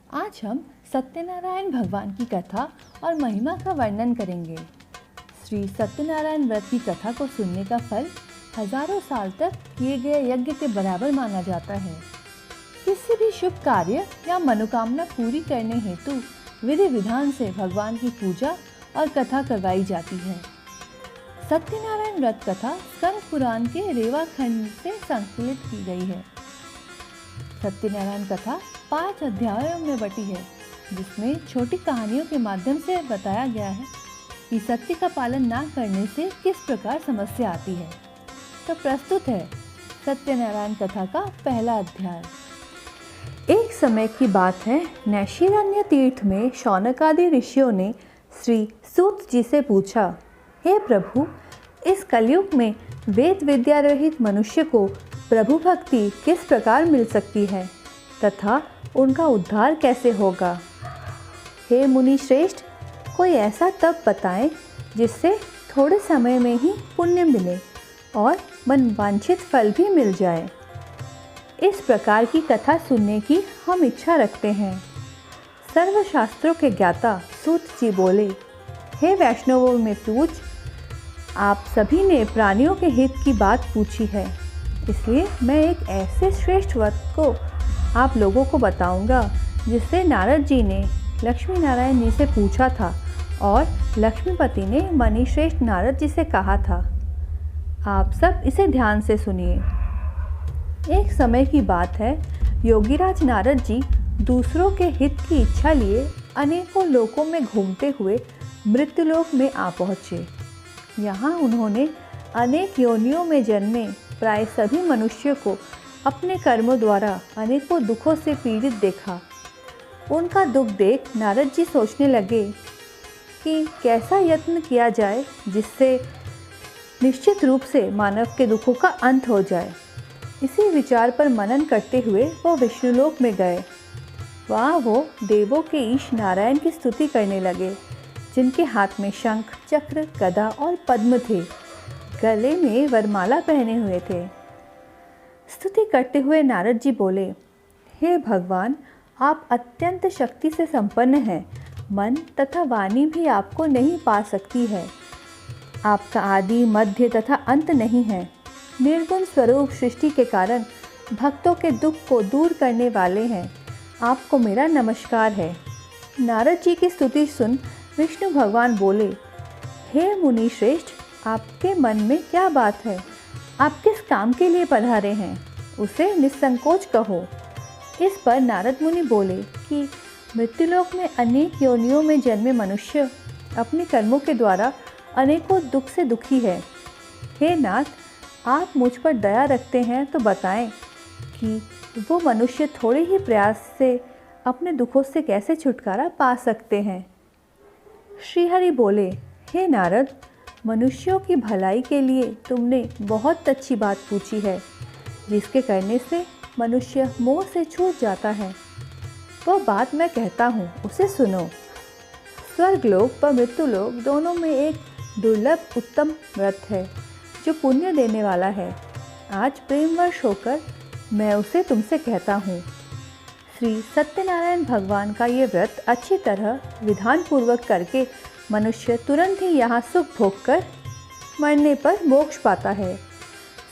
आज हम सत्यनारायण भगवान की कथा और महिमा का वर्णन करेंगे। श्री सत्यनारायण व्रत की कथा को सुनने का फल हजारों साल तक किए गए यज्ञ के बराबर माना जाता है। किसी भी शुभ कार्य या मनोकामना पूरी करने हेतु विधि विधान से भगवान की पूजा और कथा करवाई जाती है। सत्यनारायण व्रत कथा स्कंद पुराण के रेवा खंड से संकलित की गई है। सत्यनारायण कथा 5 अध्यायों में बटी है, जिसमें छोटी कहानियों के माध्यम से बताया गया है कि सत्य का पालन ना करने से किस प्रकार समस्या आती है। तो प्रस्तुत है सत्यनारायण कथा का पहला अध्याय। एक समय की बात है, नैशिरण्य तीर्थ में शौनक आदि ऋषियों ने श्री सूत जी से पूछा, हे प्रभु, इस कलयुग में वेद विद्या रहित मनुष्य को प्रभु भक्ति किस प्रकार मिल सकती है तथा उनका उद्धार कैसे होगा। हे मुनि श्रेष्ठ, कोई ऐसा तप बताएं जिससे थोड़े समय में ही पुण्य मिले और मनवांछित फल भी मिल जाए। इस प्रकार की कथा सुनने की हम इच्छा रखते हैं। सर्वशास्त्रों के ज्ञाता सूत जी बोले, हे वैष्णवों में पूज, आप सभी ने प्राणियों के हित की बात पूछी है, इसलिए मैं एक ऐसे श्रेष्ठ व्रत को आप लोगों को बताऊंगा जिससे नारद जी ने लक्ष्मी नारायण जी से पूछा था और लक्ष्मीपति ने मणिश्रेष्ठ नारद जी से कहा था। आप सब इसे ध्यान से सुनिए। एक समय की बात है, योगीराज नारद जी दूसरों के हित की इच्छा लिए अनेकों लोकों में घूमते हुए मृत्युलोक में आ पहुँचे। यहाँ उन्होंने अनेक योनियों में जन्मे प्राय सभी मनुष्यों को अपने कर्मों द्वारा अनेकों दुखों से पीड़ित देखा। उनका दुख देख नारद जी सोचने लगे कि कैसा यत्न किया जाए जिससे निश्चित रूप से मानव के दुखों का अंत हो जाए। इसी विचार पर मनन करते हुए वो विष्णुलोक में गए। वहाँ वो देवों के ईश नारायण की स्तुति करने लगे, जिनके हाथ में शंख, चक्र, गदा और पद्म थे, गले में वरमाला पहने हुए थे। स्तुति करते हुए नारद जी बोले, हे भगवान, आप अत्यंत शक्ति से संपन्न हैं। मन तथा वाणी भी आपको नहीं पा सकती है। आपका आदि, मध्य तथा अंत नहीं है। निर्गुण स्वरूप सृष्टि के कारण भक्तों के दुख को दूर करने वाले हैं। आपको मेरा नमस्कार है। नारद जी की स्तुति सुन विष्णु भगवान बोले, हे मुनि श्रेष्ठ, आपके मन में क्या बात है? आप किस काम के लिए पधारे हैं? उसे निसंकोच कहो। इस पर नारद मुनि बोले कि मृत्युलोक में अनेक योनियों में जन्मे मनुष्य अपने कर्मों के द्वारा अनेकों दुख से दुखी है। हे नाथ, आप मुझ पर दया रखते हैं तो बताएं कि वो मनुष्य थोड़े ही प्रयास से अपने दुखों से कैसे छुटकारा पा सकते हैं। श्रीहरि बोले, हे नारद, मनुष्यों की भलाई के लिए तुमने बहुत अच्छी बात पूछी है, जिसके करने से मनुष्य मोह से छूट जाता है। वह बात मैं कहता हूँ, उसे सुनो। स्वर्गलोक व मृत्युलोक दोनों में एक दुर्लभ उत्तम व्रत है जो पुण्य देने वाला है। आज प्रेमवश होकर मैं उसे तुमसे कहता हूँ। श्री सत्यनारायण भगवान का ये व्रत अच्छी तरह विधान पूर्वक करके मनुष्य तुरंत ही यहाँ सुख भोग कर मरने पर मोक्ष पाता है।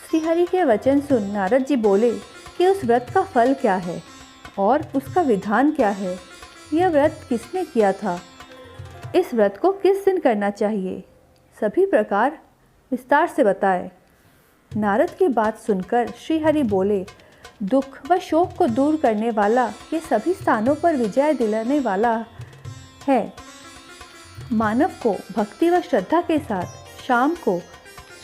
श्रीहरि के वचन सुन नारद जी बोले कि उस व्रत का फल क्या है और उसका विधान क्या है। यह व्रत किसने किया था? इस व्रत को किस दिन करना चाहिए? सभी प्रकार विस्तार से बताए। नारद की बात सुनकर श्रीहरि बोले, दुख व शोक को दूर करने वाला, ये सभी स्थानों पर विजय दिलाने वाला है। मानव को भक्ति व श्रद्धा के साथ शाम को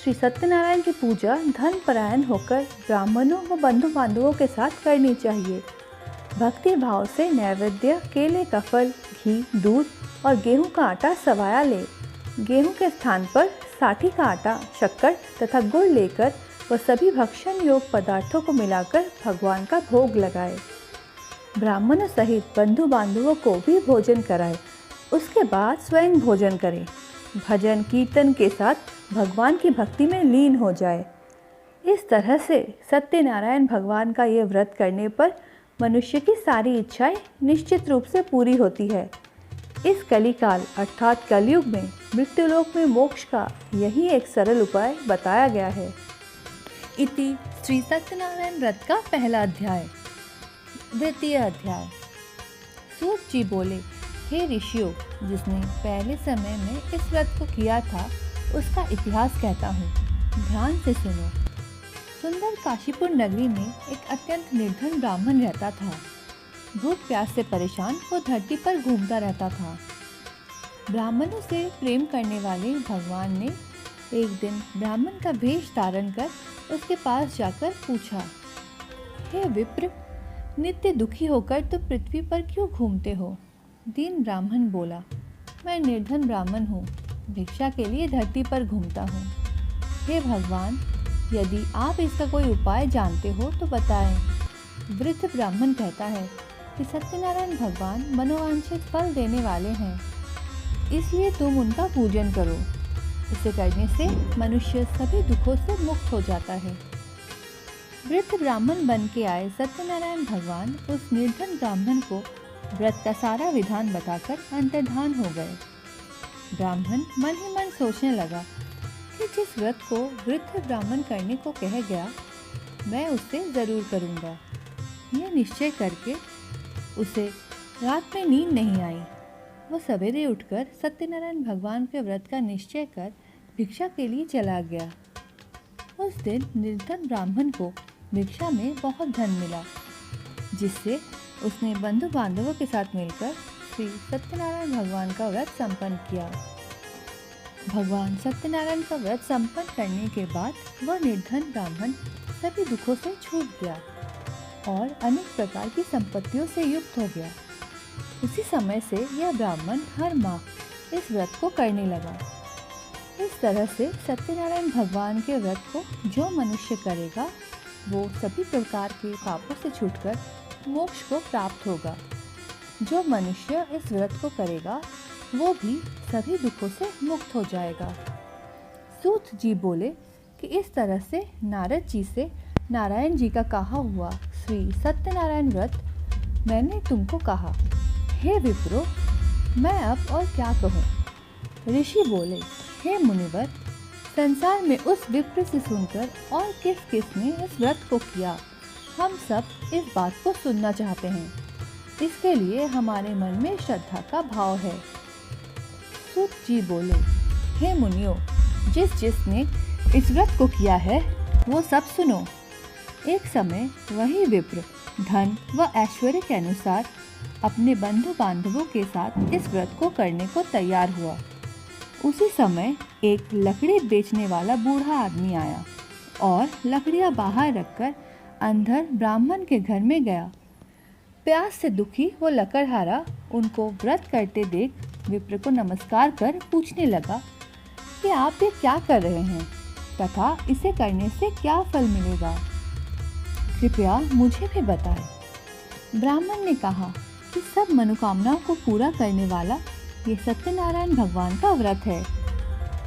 श्री सत्यनारायण की पूजा धर्म परायण होकर ब्राह्मणों व बंधु बांधवों के साथ करनी चाहिए। भक्ति भाव से नैवेद्य, केले का फल, घी, दूध और गेहूं का आटा सवाया ले। गेहूं के स्थान पर साठी का आटा, शक्कर तथा गुड़ लेकर वह सभी भक्षण योग पदार्थों को मिलाकर भगवान का भोग लगाए। ब्राह्मणों सहित बंधु बांधवों को भी भोजन कराए। उसके बाद स्वयं भोजन करें। भजन कीर्तन के साथ भगवान की भक्ति में लीन हो जाए। इस तरह से सत्यनारायण भगवान का ये व्रत करने पर मनुष्य की सारी इच्छाएं निश्चित रूप से पूरी होती है। इस कलिकाल अर्थात कलयुग में मृत्युलोक में मोक्ष का यही एक सरल उपाय बताया गया है। इति श्री सत्यनारायण व्रत का पहला अध्याय। द्वितीय अध्याय। सूत जी बोले, हे ऋषियों, जिसने पहले समय में इस व्रत को किया था उसका इतिहास कहता हूँ, ध्यान से सुनो। सुंदर काशीपुर नगरी में एक अत्यंत निर्धन ब्राह्मण रहता था। भूख प्यास से परेशान वो धरती पर घूमता रहता था। ब्राह्मणों से प्रेम करने वाले भगवान ने एक दिन ब्राह्मण का वेश धारण कर उसके पास जाकर पूछा, हे विप्र, नित्य दुखी होकर तो पृथ्वी पर क्यों घूमते हो? दीन ब्राह्मण बोला, मैं निर्धन ब्राह्मण हूँ, भिक्षा के लिए धरती पर घूमता हूँ। हे भगवान, यदि आप इसका कोई उपाय जानते हो तो बताएं। वृद्ध ब्राह्मण कहता है कि सत्यनारायण भगवान मनोवांछित फल देने वाले हैं, इसलिए तुम उनका पूजन करो। इसे करने से मनुष्य सभी दुखों से मुक्त हो जाता है। वृद्ध ब्राह्मण बन के आए सत्यनारायण भगवान उस निर्धन ब्राह्मण को व्रत का सारा विधान बताकर अंतर्धान हो गए। ब्राह्मण मन ही मन सोचने लगा कि जिस व्रत को वृद्ध ब्राह्मण करने को कह गया, मैं उससे ज़रूर करूँगा। यह निश्चय करके उसे रात में नींद नहीं आई। वो सवेरे उठकर सत्यनारायण भगवान के व्रत का निश्चय कर भिक्षा के लिए चला गया। उस दिन निर्धन ब्राह्मण को भिक्षा में बहुत धन मिला, जिससे उसने बंधु बांधवों के साथ मिलकर श्री सत्यनारायण भगवान का व्रत संपन्न किया। भगवान सत्यनारायण का व्रत संपन्न करने के बाद वह निर्धन ब्राह्मण सभी दुखों से छूट गया और अनेक प्रकार की संपत्तियों से युक्त हो गया। उसी समय से यह ब्राह्मण हर माह इस व्रत को करने लगा। इस तरह से सत्यनारायण भगवान के व्रत को जो मनुष्य करेगा वो सभी प्रकार के पापों से छूटकर मोक्ष को प्राप्त होगा। जो मनुष्य इस व्रत को करेगा वो भी सभी दुखों से मुक्त हो जाएगा। सूत जी बोले कि इस तरह से नारद जी से नारायण जी का कहा हुआ श्री सत्यनारायण व्रत मैंने तुमको कहा। हे विप्रो, मैं अब और क्या कहूँ? ऋषि बोले, हे मुनिवर, संसार में उस विप्र से सुनकर और किस किस ने इस व्रत को किया, हम सब इस बात को सुनना चाहते हैं। इसके लिए हमारे मन में श्रद्धा का भाव है। सूत जी बोले, हे मुनियों, जिसने इस व्रत को किया है वो सब सुनो। एक समय वही विप्र धन व ऐश्वर्य के अनुसार अपने बंधु बांधवों के साथ इस व्रत को करने को तैयार हुआ। उसी समय एक लकड़ी बेचने वाला बूढ़ा आदमी आया और लकड़ियां बाहर रखकर अंधर ब्राह्मण के घर में गया। प्यास से दुखी वो लकड़हारा उनको व्रत करते देख विप्र को नमस्कार कर पूछने लगा कि आप ये क्या कर रहे हैं तथा इसे करने से क्या फल मिलेगा, कृपया मुझे भी बताएं। ब्राह्मण ने कहा कि सब मनोकामनाओं को पूरा करने वाला ये सत्यनारायण भगवान का व्रत है।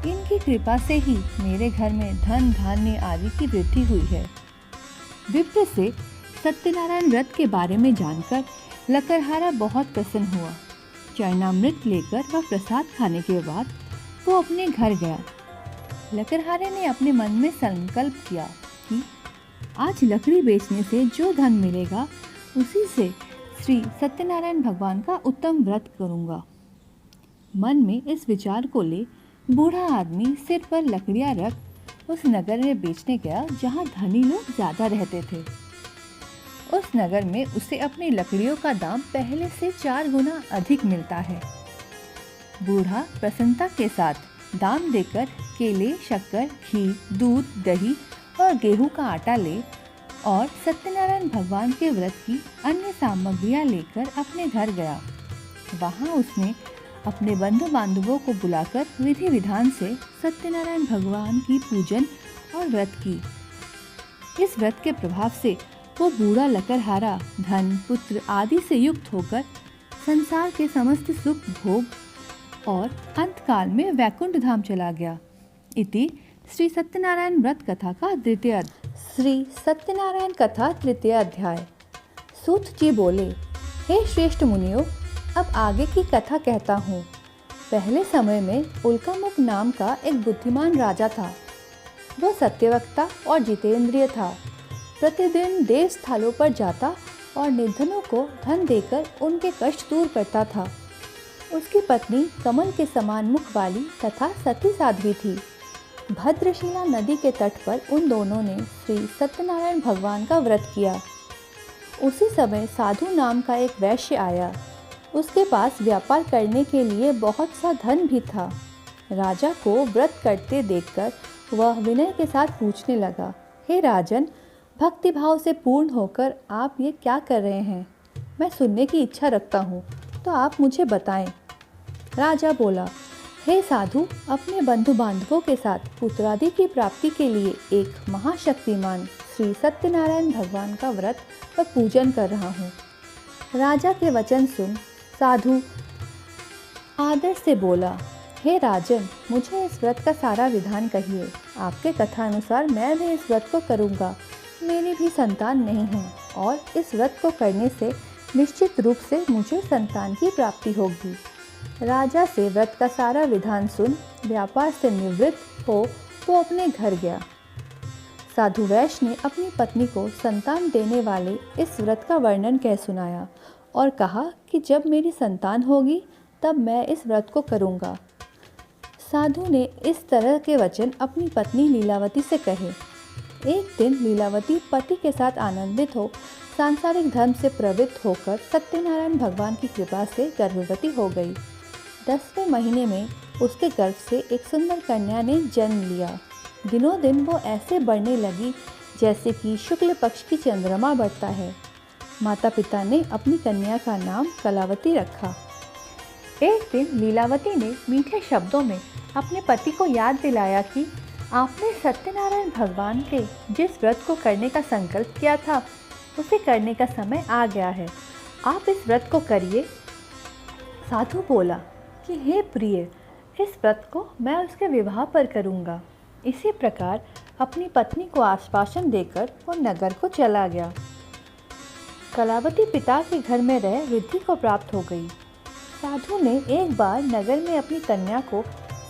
इनकी कृपा से ही मेरे घर में धन धान्य आदि की वृद्धि हुई है। विप्र से सत्यनारायण व्रत के बारे में जानकर लकड़हारा बहुत प्रसन्न हुआ। चरणामृत लेकर वह प्रसाद खाने के बाद वो अपने घर गया। लकड़हारे ने अपने मन में संकल्प किया कि आज लकड़ी बेचने से जो धन मिलेगा उसी से श्री सत्यनारायण भगवान का उत्तम व्रत करूँगा। मन में इस विचार को ले बूढ़ा आदमी सिर पर लकड़ियाँ रख उस नगर में बेचने गया जहाँ धनी लोग ज़्यादा रहते थे। उस नगर में उसे अपनी लकड़ियों का दाम पहले से 4 गुना अधिक मिलता है। बूढ़ा प्रसन्नता के साथ दाम देकर केले, शक्कर, घी, दूध, दही और गेहूं का आटा ले और सत्यनारायण भगवान के व्रत की अन्य सामग्रियां लेकर अपने घर गया। वहां उसने अपने बंधु बांधवों को बुलाकर विधि विधान से सत्यनारायण भगवान की पूजन और व्रत की। इस व्रत के प्रभाव से वो बूढ़ा लकड़हारा धन, पुत्र आदि से युक्त होकर संसार के समस्त सुख भोग और अंतकाल में वैकुंठ धाम चला गया। इति श्री सत्यनारायण व्रत कथा का द्वितीय श्री सत्यनारायण कथा तृतीय अध्याय। सूत जी बोले, हे श्रेष्ठ मुनियों, अब आगे की कथा कहता हूँ। पहले समय में उल्कामुख नाम का एक बुद्धिमान राजा था। वो सत्यवक्ता और जितेंद्रिय था। प्रतिदिन देव स्थलों पर जाता और निर्धनों को धन देकर उनके कष्ट दूर करता था। उसकी पत्नी कमल के समान मुख वाली तथा सती साध्वी थी। भद्रशिला नदी के तट पर उन दोनों ने श्री सत्यनारायण भगवान का व्रत किया। उसी समय साधु नाम का एक वैश्य आया। उसके पास व्यापार करने के लिए बहुत सा धन भी था। राजा को व्रत करते देखकर वह विनय के साथ पूछने लगा, हे राजन, भक्तिभाव से पूर्ण होकर आप ये क्या कर रहे हैं? मैं सुनने की इच्छा रखता हूँ, तो आप मुझे बताएं। राजा बोला, हे साधु, अपने बंधु बांधवों के साथ पुत्रादि की प्राप्ति के लिए एक महाशक्तिमान श्री सत्यनारायण भगवान का व्रत व पूजन कर रहा हूँ। राजा के वचन सुन साधु आदर से बोला, हे राजन, मुझे इस व्रत का सारा विधान कहिए। आपके कथा अनुसार मैं भी इस व्रत को करूँगा। मेरी भी संतान नहीं है और इस व्रत को करने से निश्चित रूप से मुझे संतान की प्राप्ति होगी। राजा से व्रत का सारा विधान सुन व्यापार से निवृत्त हो वो अपने घर गया। साधु वैश्य ने अपनी पत्नी को संतान देने वाले इस व्रत का वर्णन कह सुनाया और कहा कि जब मेरी संतान होगी तब मैं इस व्रत को करूँगा। साधु ने इस तरह के वचन अपनी पत्नी लीलावती से कहे। एक दिन लीलावती पति के साथ आनंदित हो सांसारिक धर्म से प्रवृत्त होकर सत्यनारायण भगवान की कृपा से गर्भवती हो गई। 10वें महीने में उसके गर्भ से एक सुंदर कन्या ने जन्म लिया। दिनों दिन वो ऐसे बढ़ने लगी जैसे कि शुक्ल पक्ष की चंद्रमा बढ़ता है। माता पिता ने अपनी कन्या का नाम कलावती रखा। एक दिन लीलावती ने मीठे शब्दों में अपने पति को याद दिलाया कि आपने सत्यनारायण भगवान के जिस व्रत को करने का संकल्प किया था उसे करने का समय आ गया है। आप इस व्रत को करिए। साधु बोला कि हे प्रिय, इस व्रत को मैं उसके विवाह पर करूँगा। इसी प्रकार अपनी पत्नी को आश्वासन देकर वो नगर को चला गया। कलावती पिता के घर में रह वृद्धि को प्राप्त हो गई। साधु ने एक बार नगर में अपनी कन्या को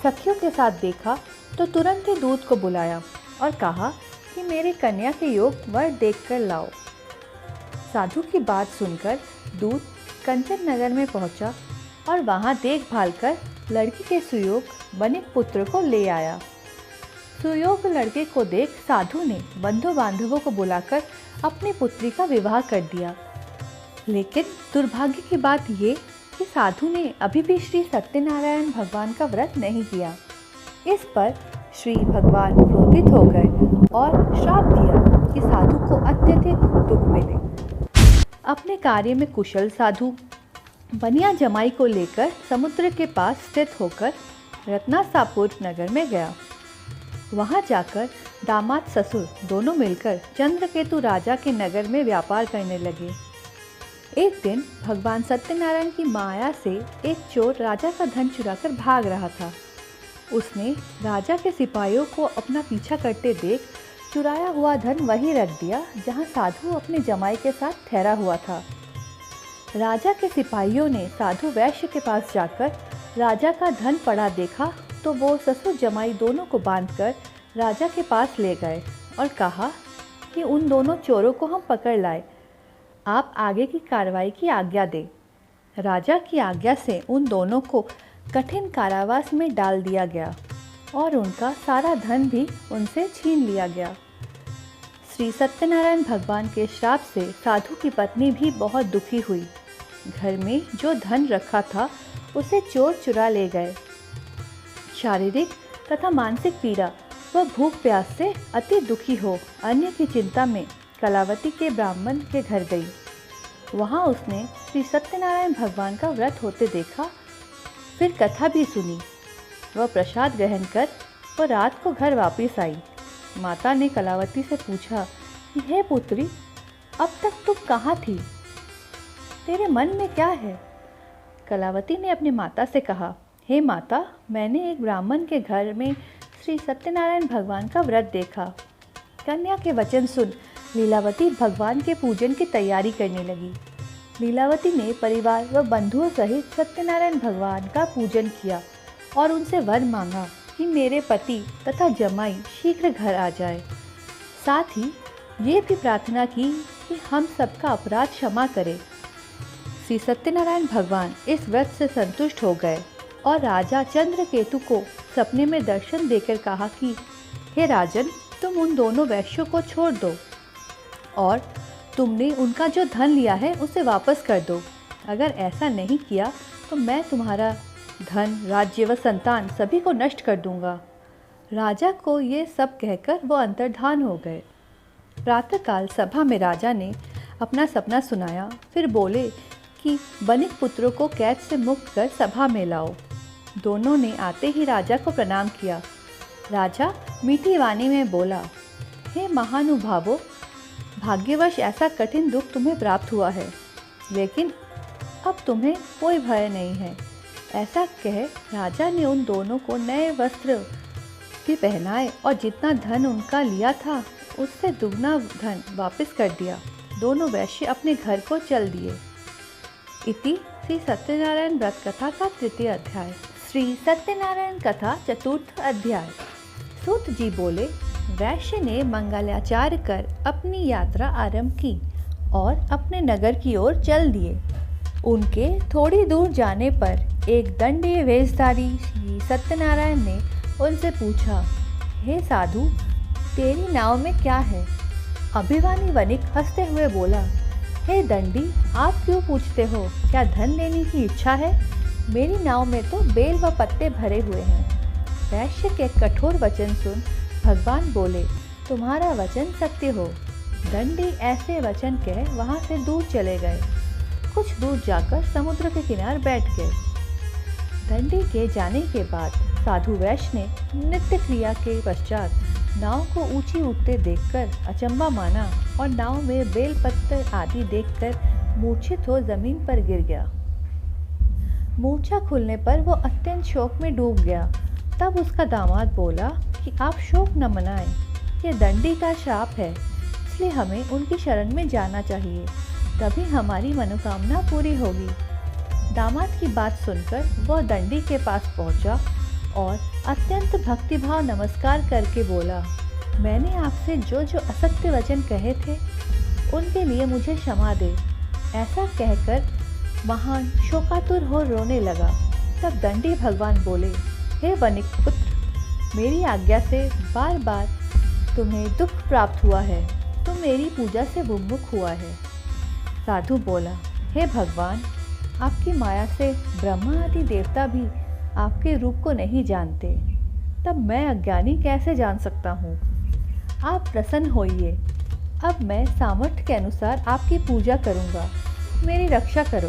सखियों के साथ देखा तो तुरंत ही दूत को बुलाया और कहा कि मेरी कन्या के योग वर देखकर लाओ। साधु की बात सुनकर दूत कंचन नगर में पहुंचा और वहां देखभाल कर लड़की के सुयोग बने पुत्र को ले आया। सुयोग लड़के को देख साधु ने बंधु बांधवों को बुलाकर अपनी पुत्री का विवाह कर दिया। लेकिन दुर्भाग्य की बात ये कि साधु ने अभी भी श्री सत्यनारायण भगवान का व्रत नहीं किया। इस पर श्री भगवान क्रोधित हो गए और श्राप दिया कि साधु को अत्यधिक दुख मिले। अपने कार्य में कुशल साधु बनिया जमाई को लेकर समुद्र के पास स्थित होकर रत्नासापुर नगर में गया। वहां जाकर दामाद ससुर दोनों मिलकर चंद्रकेतु राजा के नगर में व्यापार करने लगे। एक दिन भगवान सत्यनारायण की माया से एक चोर राजा का धन चुराकर भाग रहा था। उसने राजा के सिपाहियों को अपना पीछा करते देख चुराया हुआ धन वहीं रख दिया जहां साधु अपने जमाई के साथ ठहरा हुआ था। राजा के सिपाहियों ने साधु वैश्य के पास जाकर राजा का धन पड़ा देखा तो वो ससुर जमाई दोनों को बांधकर राजा के पास ले गए और कहा कि उन दोनों चोरों को हम पकड़ लाए, आप आगे की कार्रवाई की आज्ञा दें। राजा की आज्ञा से उन दोनों को कठिन कारावास में डाल दिया गया और उनका सारा धन भी उनसे छीन लिया गया। श्री सत्यनारायण भगवान के श्राप से साधु की पत्नी भी बहुत दुखी हुई। घर में जो धन रखा था उसे चोर चुरा ले गए। शारीरिक तथा मानसिक पीड़ा व भूख प्यास से अति दुखी हो अन्य की चिंता में कलावती के ब्राह्मण के घर गई। वहाँ उसने श्री सत्यनारायण भगवान का व्रत होते देखा, फिर कथा भी सुनी। वह प्रसाद ग्रहण कर वह रात को घर वापस आई। माता ने कलावती से पूछा कि हे पुत्री, अब तक तुम कहाँ थी? तेरे मन में क्या है? कलावती ने अपनी माता से कहा, हे माता, मैंने एक ब्राह्मण के घर में श्री सत्यनारायण भगवान का व्रत देखा। कन्या के वचन सुन लीलावती भगवान के पूजन की तैयारी करने लगी। लीलावती ने परिवार व बंधुओं सहित सत्यनारायण भगवान का पूजन किया और उनसे वर मांगा कि मेरे पति तथा जमाई शीघ्र घर आ जाए। साथ ही ये भी प्रार्थना की कि हम सबका अपराध क्षमा करें। श्री सत्यनारायण भगवान इस व्रत से संतुष्ट हो गए और राजा चंद्रकेतु को सपने में दर्शन देकर कहा कि हे राजन, तुम उन दोनों वैश्यों को छोड़ दो और तुमने उनका जो धन लिया है उसे वापस कर दो। अगर ऐसा नहीं किया तो मैं तुम्हारा धन, राज्य व संतान सभी को नष्ट कर दूंगा। राजा को ये सब कहकर वो अंतर्धान हो गए। प्रातःकाल सभा में राजा ने अपना सपना सुनाया। फिर बोले कि बनिक पुत्रों को कैद से मुक्त कर सभा में लाओ। दोनों ने आते ही राजा को प्रणाम किया। राजा मीठी वाणी में बोला, हे महानुभावों, भाग्यवश ऐसा कठिन दुख तुम्हें प्राप्त हुआ है, लेकिन अब तुम्हें कोई भय नहीं है। ऐसा कह राजा ने उन दोनों को नए वस्त्र भी पहनाए और जितना धन उनका लिया था उससे दुगना धन वापस कर दिया। दोनों वैश्य अपने घर को चल दिए। इति श्री सत्यनारायण व्रत कथा का तृतीय अध्याय। श्री सत्यनारायण कथा चतुर्थ अध्याय। सूत जी बोले, वैश्य ने मंगलाचार्य कर अपनी यात्रा आरंभ की और अपने नगर की ओर चल दिए। उनके थोड़ी दूर जाने पर एक दंडीय वेशधारी श्री सत्यनारायण ने उनसे पूछा, हे साधु, तेरी नाव में क्या है? अभिमानी वणिक हंसते हुए बोला, हे दंडी, आप क्यों पूछते हो? क्या धन लेने की इच्छा है? मेरी नाव में तो बेल व पत्ते भरे हुए हैं। वैश्य के कठोर वचन सुन भगवान बोले, तुम्हारा वचन सत्य हो। दंडी ऐसे वचन कह वहाँ से दूर चले गए। कुछ दूर जाकर समुद्र के किनारे बैठ गए। दंडी के जाने के बाद साधु वैश्य ने नित्य क्रिया के पश्चात नाव को ऊंची उठते देखकर अचंबा माना और नाव में बेल पत्ते आदि देखकर मूर्छित हो जमीन पर गिर गया। मूर्छा खुलने पर वो अत्यंत शोक में डूब गया। तब उसका दामाद बोला कि आप शोक न मनाएं, ये दंडी का श्राप है, इसलिए हमें उनकी शरण में जाना चाहिए, तभी हमारी मनोकामना पूरी होगी। दामाद की बात सुनकर वह दंडी के पास पहुंचा और अत्यंत भक्तिभाव नमस्कार करके बोला, मैंने आपसे जो जो असत्य वचन कहे थे उनके लिए मुझे क्षमा दे। ऐसा कहकर महान शोकातुर हो रोने लगा। तब दंडी भगवान बोले, हे वणिक पुत्र, मेरी आज्ञा से बार बार तुम्हें दुख प्राप्त हुआ है, तुम मेरी पूजा से विमुख हुआ है। साधु बोला, हे भगवान, आपकी माया से ब्रह्मा आदि देवता भी आपके रूप को नहीं जानते, तब मैं अज्ञानी कैसे जान सकता हूँ? आप प्रसन्न होइए, अब मैं सामर्थ्य के अनुसार आपकी पूजा करूँगा। मेरी रक्षा करो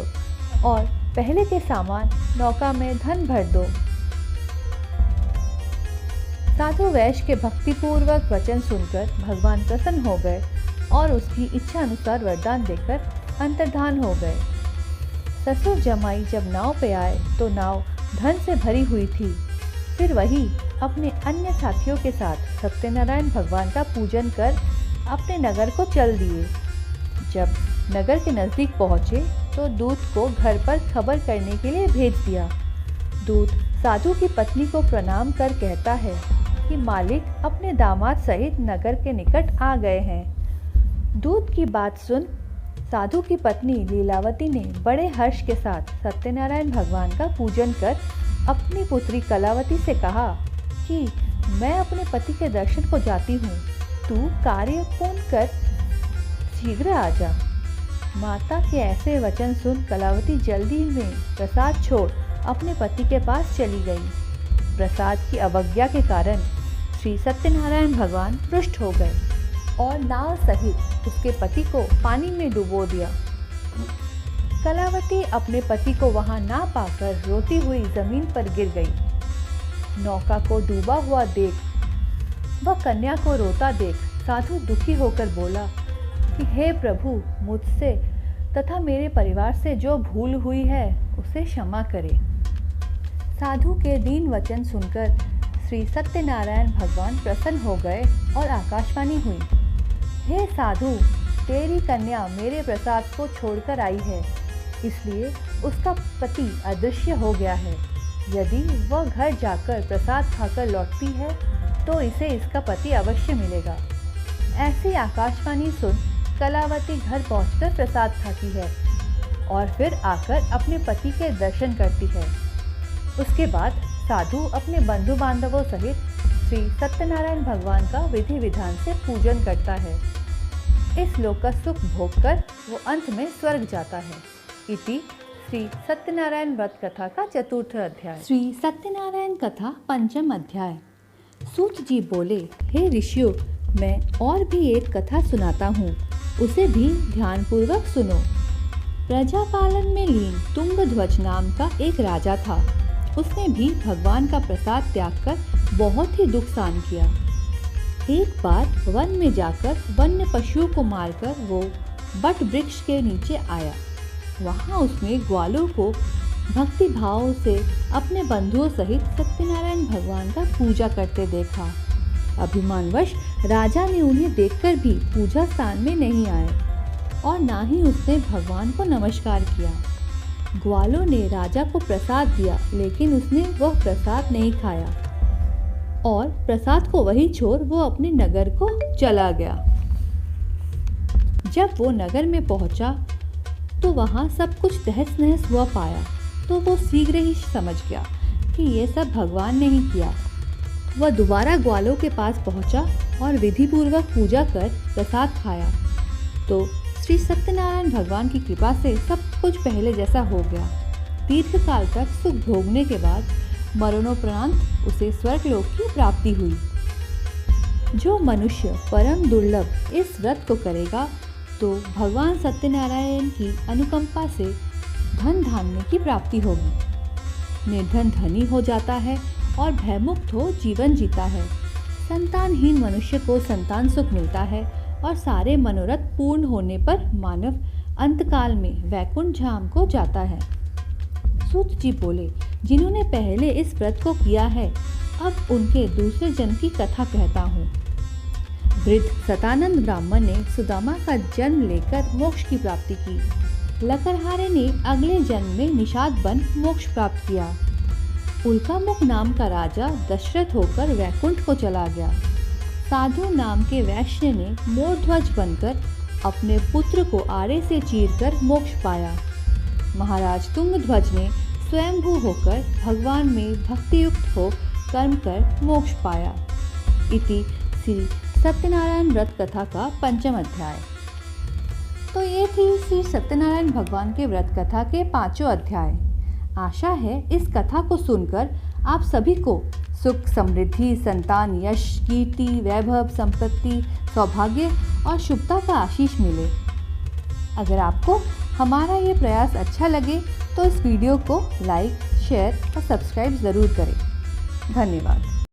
और पहले के समान नौका में धन भर दो। साधु वैश्य के भक्तिपूर्वक वचन सुनकर भगवान प्रसन्न हो गए और उसकी इच्छा अनुसार वरदान देकर अंतर्धान हो गए। ससुर जमाई जब नाव पे आए तो नाव धन से भरी हुई थी। फिर वही अपने अन्य साथियों के साथ सत्यनारायण भगवान का पूजन कर अपने नगर को चल दिए। जब नगर के नज़दीक पहुँचे तो दूत को घर पर खबर करने के लिए भेज दिया। दूत साधु की पत्नी को प्रणाम कर कहता है कि मालिक अपने दामाद सहित नगर के निकट आ गए हैं। दूत की बात सुन साधु की पत्नी लीलावती ने बड़े हर्ष के साथ सत्यनारायण भगवान का पूजन कर अपनी पुत्री कलावती से कहा कि मैं अपने पति के दर्शन को जाती हूँ, तू कार्य पूर्ण कर शीघ्र आ जा। माता के ऐसे वचन सुन कलावती जल्दी में प्रसाद छोड़ अपने पति के पास चली गई। प्रसाद की अवज्ञा के कारण श्री सत्यनारायण भगवान रुष्ट हो गए और नाव सहित उसके पति को पानी में डुबो दिया। कलावती अपने पति को वहां ना पाकर रोती हुई जमीन पर गिर गई। नौका को डूबा हुआ देख वह कन्या को रोता देख साधु दुखी होकर बोला कि हे प्रभु, मुझसे तथा मेरे परिवार से जो भूल हुई है उसे क्षमा करें। साधु के दीन वचन सुनकर श्री सत्यनारायण भगवान प्रसन्न हो गए और आकाशवाणी हुई, हे साधु, तेरी कन्या मेरे प्रसाद को छोड़कर आई है, इसलिए उसका पति अदृश्य हो गया है। यदि वह घर जाकर प्रसाद खाकर लौटती है तो इसे इसका पति अवश्य मिलेगा। ऐसी आकाशवाणी सुन कलावती घर पहुंचकर प्रसाद खाती है और फिर आकर अपने पति के दर्शन करती है। उसके बाद साधु अपने बंधु बांधवों सहित श्री सत्यनारायण भगवान का विधि विधान से पूजन करता है। इस लोक का सुख भोगकर वो अंत में स्वर्ग जाता है। इति श्री सत्यनारायण व्रत कथा का चतुर्थ अध्याय। श्री सत्यनारायण कथा पंचम अध्याय। सूत जी बोले, हे ऋषियों, मैं और भी एक कथा सुनाता हूँ, उसे भी ध्यानपूर्वक सुनो। प्रजापालन में लीन तुंगध्वज नाम का एक राजा था। उसने भी भगवान का प्रसाद त्याग कर बहुत ही दुख सहन किया। एक बार वन में जाकर वन्य पशुओं को मारकर वो बट वृक्ष के नीचे आया। वहाँ उसने ग्वालों को भक्ति भाव से अपने बंधुओं सहित सत्यनारायण भगवान का पूजा करते देखा। अभिमानवश राजा ने उन्हें देखकर भी पूजा स्थान में नहीं आए और ना ही उसने भगवान को नमस्कार किया। ग्वालों ने राजा को प्रसाद दिया, लेकिन उसने वह प्रसाद नहीं खाया और प्रसाद को वहीं छोड़ वो अपने नगर को चला गया। जब वो नगर में पहुंचा तो वहाँ सब कुछ तहस नहस हुआ पाया, तो वो शीघ्र ही समझ गया कि ये सब भगवान ने ही किया। वह दोबारा ग्वालों के पास पहुंचा और विधिपूर्वक पूजा कर प्रसाद खाया तो श्री सत्यनारायण भगवान की कृपा से सब कुछ पहले जैसा हो गया। दीर्घ काल तक सुख भोगने के बाद मरणोपरांत उसे स्वर्गलोक की प्राप्ति हुई। जो मनुष्य परम दुर्लभ इस व्रत को करेगा तो भगवान सत्यनारायण की अनुकंपा से धन धान्य की प्राप्ति होगी। निर्धन धनी हो जाता है और भयमुक्त हो जीवन जीता है। संतानहीन मनुष्य को संतान सुख मिलता है और सारे मनोरथ पूर्ण होने पर मानव अंतकाल में वैकुंठ धाम को जाता है। सूत जी बोले, जिन्होंने पहले इस व्रत को किया है, अब उनके दूसरे जन्म की कथा कहता हूँ। वृद्ध सतानंद ब्राह्मण ने सुदामा का जन्म लेकर मोक्ष की प्राप्ति की। लकड़हारे ने अगले जन्म में निषाद बन मोक्ष प्राप्त किया। उल्कामुख नाम का राजा दशरथ होकर वैकुंठ को चला गया। साधु नाम के वैश्य ने मोरध्वज बनकर अपने पुत्र को आरे से चीरकर मोक्ष पाया। महाराज तुंगध्वज ने स्वयंभू होकर भगवान में भक्तियुक्त हो कर्म कर मोक्ष पाया। इति श्री सत्यनारायण व्रत कथा का पंचम अध्याय। तो ये थी श्री सत्यनारायण भगवान के व्रत कथा के पांचों अध्याय। आशा है इस कथा को सुनकर आप सभी को सुख, समृद्धि, संतान, यश, कीर्ति, वैभव, संपत्ति, सौभाग्य और शुभता का आशीष मिले। अगर आपको हमारा ये प्रयास अच्छा लगे तो इस वीडियो को लाइक, शेयर और सब्सक्राइब ज़रूर करें। धन्यवाद।